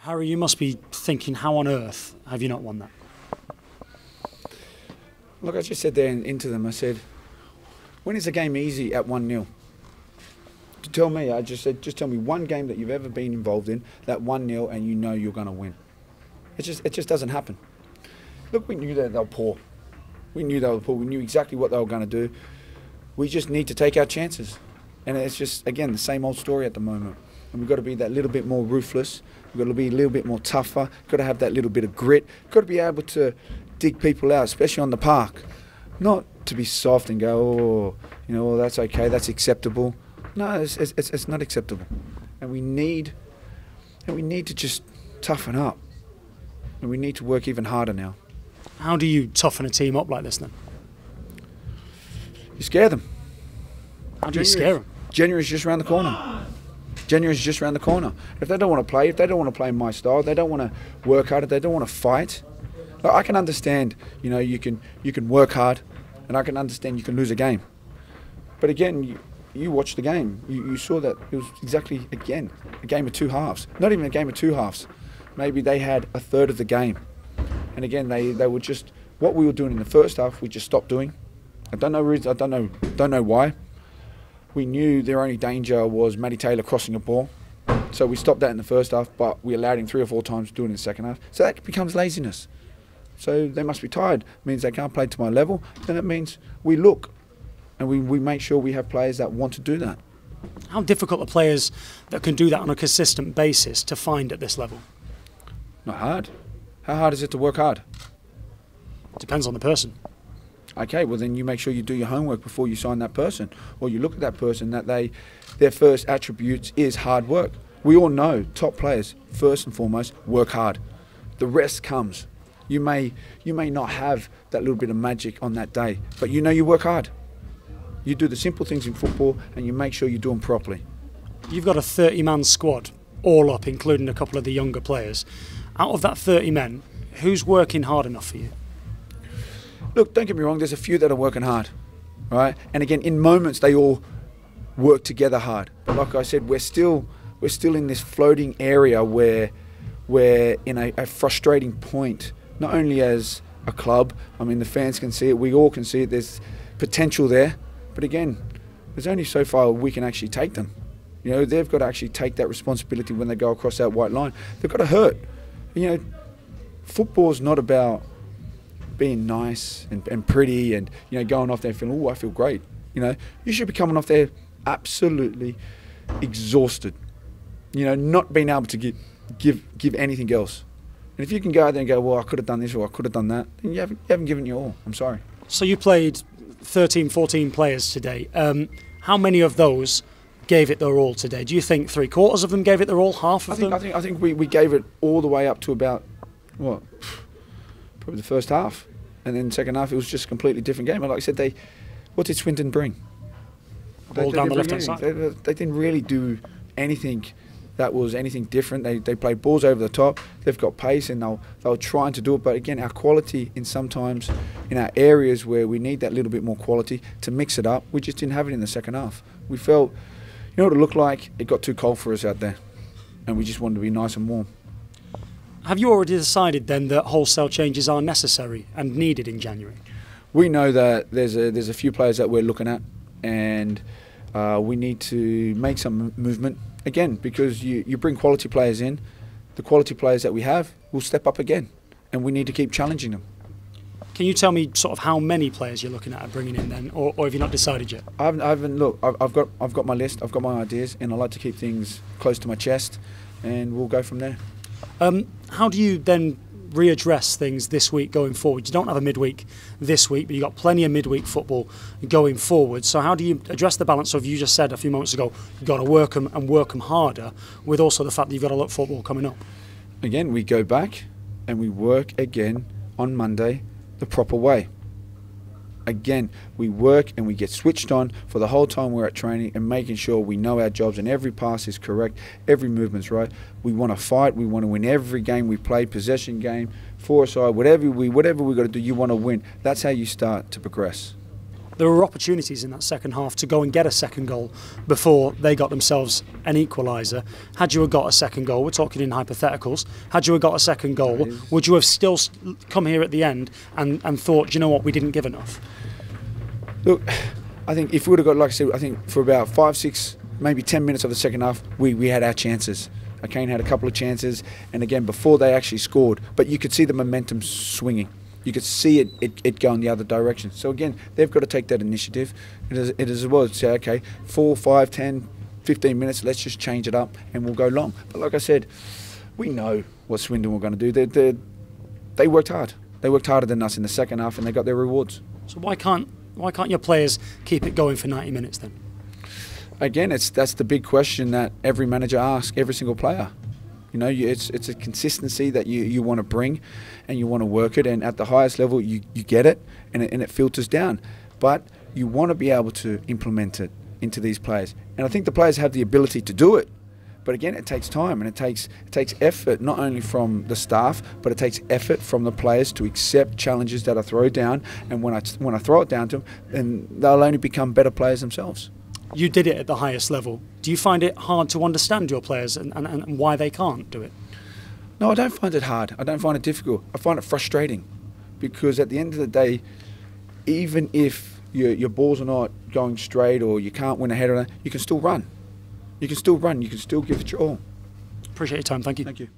Harry, you must be thinking, how on earth have you not won that? Look, I just said there into them, I said, when is a game easy at 1-0? To tell me, I just said, just tell me one game that you've ever been involved in, that 1-0 and you know you're going to win. It just doesn't happen. Look, we knew that they were poor. We knew they were poor. We knew exactly what they were going to do. We just need to take our chances. And it's just, again, the same old story at the moment. And we've got to be that little bit more ruthless. We've got to be a little bit more tougher. Got to have that little bit of grit. Got to be able to dig people out, especially on the park. Not to be soft and go, oh, you know, well, that's okay, that's acceptable. No, it's not acceptable. And we need to just toughen up. And we need to work even harder now. How do you toughen a team up like this then? You scare them. How do you scare them? January is just around the corner. January is just around the corner. If they don't want to play, if they don't want to play in my style, they don't want to work hard, if they don't want to fight. Like, I can understand, you know, you can work hard, and I can understand you can lose a game. But again, you watched the game. You saw that it was exactly, again, a game of two halves. Not even a game of two halves. Maybe they had a third of the game. And again, they were just, what we were doing in the first half, we just stopped doing. I don't know why. We knew their only danger was Matty Taylor crossing a ball. So we stopped that in the first half, but we allowed him 3 or 4 times to do it in the second half. So that becomes laziness. So they must be tired. It means they can't play to my level. Then it means we look and we make sure we have players that want to do that. How difficult are players that can do that on a consistent basis to find at this level? Not hard. How hard is it to work hard? Depends on the person. Okay, well then you make sure you do your homework before you sign that person, or you look at that person that their first attributes is hard work. We all know top players first and foremost work hard. The rest comes. You may not have that little bit of magic on that day, but you know you work hard. You do the simple things in football and you make sure you do them properly. You've got a 30-man squad, all up, including a couple of the younger players. Out of that 30 men, who's working hard enough for you? Look, don't get me wrong, there's a few that are working hard, right? And again, in moments they all work together hard. But like I said, we're still in this floating area where we're in a frustrating point, not only as a club, I mean the fans can see it, we all can see it, there's potential there, but again, there's only so far we can actually take them. You know, they've got to actually take that responsibility when they go across that white line. They've got to hurt. You know, football's not about being nice and pretty and, you know, going off there feeling, oh, I feel great. You know, you should be coming off there absolutely exhausted. You know, not being able to give anything else. And if you can go out there and go, well, I could have done this or I could have done that, then you haven't given your all. I'm sorry. So you played 13, 14 players today. How many of those gave it their all today? Do you think 3/4 of them gave it their all, half of them? I think we gave it all the way up to about, what, probably the first half. And then second half, it was just a completely different game. And like I said, what did Swindon bring? Ball down the left-hand side. They didn't really do anything that was anything different. They played balls over the top. They've got pace and they were trying to do it. But again, our quality sometimes in our areas where we need that little bit more quality to mix it up, we just didn't have it in the second half. We felt, you know what it looked like? It got too cold for us out there. And we just wanted to be nice and warm. Have you already decided then that wholesale changes are necessary and needed in January? We know that there's a few players that we're looking at, and we need to make some movement again, because you bring quality players in, the quality players that we have will step up again, and we need to keep challenging them. Can you tell me sort of how many players you're looking at bringing in then, or have you not decided yet? I haven't. Look, I've got my list, I've got my ideas, and I like to keep things close to my chest, and we'll go from there. How do you then readdress things this week going forward? You don't have a midweek this week, but you've got plenty of midweek football going forward. So how do you address the balance of, you just said a few moments ago, you've got to work them harder, with also the fact that you've got a lot of football coming up? Again, we go back and we work again on Monday the proper way. Again, we work and we get switched on for the whole time we're at training and making sure we know our jobs and every pass is correct, every movement's right. We want to fight, we want to win every game we play, possession game, four-side, whatever we got to do, you want to win. That's how you start to progress. there were opportunities in that second half to go and get a second goal before they got themselves an equaliser. Had you have got a second goal, we're talking in hypotheticals, had you have got a second goal, would you have still come here at the end and thought, you know what, we didn't give enough? Look, I think if we would have got, like I said, I think for about 5, 6, maybe 10 minutes of the second half, we had our chances. Kane had a couple of chances, and again, before they actually scored, but you could see the momentum swinging. You could see it going the other direction. So again, they've got to take that initiative. It is as well to say, okay, 4, 5, 10, 15 minutes, let's just change it up and we'll go long. But like I said, we know what Swindon were going to do. They worked hard. They worked harder than us in the second half, and they got their rewards. So why can't your players keep it going for 90 minutes then? Again, that's the big question that every manager asks every single player. You know, it's a consistency that you want to bring, and you want to work it, and at the highest level you get it, and it filters down. But you want to be able to implement it into these players, and I think the players have the ability to do it. But again, it takes time, and it takes effort, not only from the staff, but it takes effort from the players to accept challenges that I throw down. And when I throw it down to them, then they'll only become better players themselves. You did it at the highest level. Do you find it hard to understand your players and why they can't do it? No, I don't find it hard. I don't find it difficult. I find it frustrating, because at the end of the day, even if your balls are not going straight or you can't win a header, you can still run. You can still run. You can still give it your all. Appreciate your time. Thank you. Thank you.